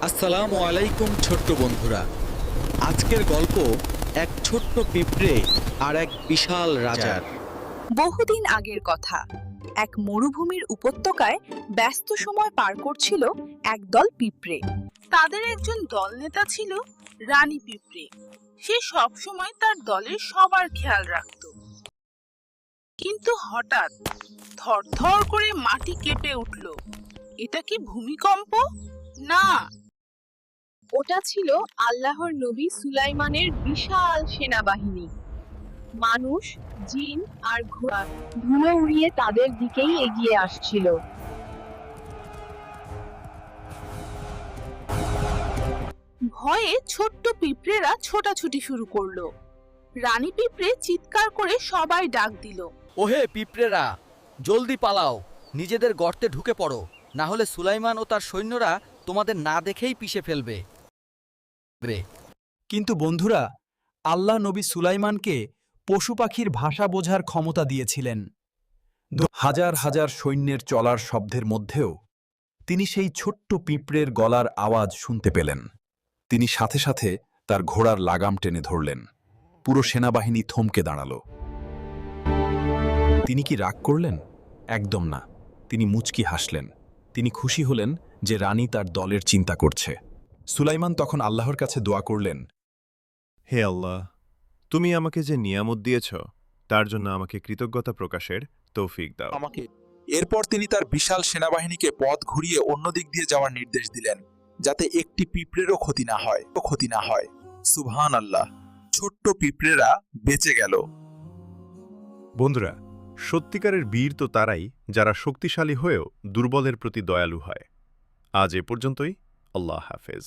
আসসালামু আলাইকুম ছোট্ট বন্ধুরা। আজকের গল্প এক ছোট্ট পিঁপড়ে আর এক বিশাল রাজার। বহুদিন আগের কথা। এক মরুভূমির উপত্যকায় ব্যস্ত সময় পার করছিল একদল পিঁপড়ে। তাদের একজন দলনেতা ছিল রানী পিঁপড়ে। সে সব সময় তার দলের সবার খেয়াল রাখত। কিন্তু হঠাৎ থরথর করে মাটি কেঁপে উঠল। এটা কি ভূমিকম্প? না, ওটা ছিল আল্লাহর নবী সুলাইমানের বিশাল সেনাবাহিনী। মানুষ, জিন আর ঘোড়া ধুলো উড়িয়ে তাদের দিকেই এগিয়ে আসছিল। ভয়ে ছোট্ট পিঁপড়েরা ছোটাছুটি শুরু করলো। রানী পিঁপড়ে চিৎকার করে সবাই ডাক দিল। ওহে পিঁপড়েরা, জলদি পালাও, নিজেদের গর্তে ঢুকে পড়ো, না হলে সুলাইমান ও তার সৈন্যরা তোমাদের না দেখেই পিষে ফেলবে। কিন্তু বন্ধুরা, আল্লাহ নবী সুলাইমানকে পশু পাখির ভাষা বোঝার ক্ষমতা দিয়েছিলেন। হাজার হাজার সৈন্যের চলার শব্দের মধ্যেও তিনি সেই ছোট্ট পিঁপড়ের গলার আওয়াজ শুনতে পেলেন। তিনি সাথে সাথে তার ঘোড়ার লাগাম টেনে ধরলেন। পুরো সেনাবাহিনী থমকে দাঁড়াল। তিনি কি রাগ করলেন? একদম না। তিনি মুচকি হাসলেন। তিনি খুশি হলেন যে রানী তার দলের চিন্তা করছে। সুলাইমান তখন আল্লাহর কাছে দোয়া করলেন, হে আল্লাহ, তুমি আমাকে যে নিয়ামত দিয়েছ তার জন্য আমাকে কৃতজ্ঞতা প্রকাশের তৌফিক দাও। এরপর তিনি তার বিশাল সেনাবাহিনীকে পথ ঘুরিয়ে অন্য দিক দিয়ে যাওয়ার নির্দেশ দিলেন, যাতে একটি পিঁপড়েরও ক্ষতি না হয়। সুবহান আল্লাহ, ছোট্ট পিঁপড়েরা বেঁচে গেল। বন্ধুরা, সত্যিকারের বীর তো তারাই যারা শক্তিশালী হয়েও দুর্বলের প্রতি দয়ালু হয়। আজ এ পর্যন্তই। আল্লাহ হাফেজ।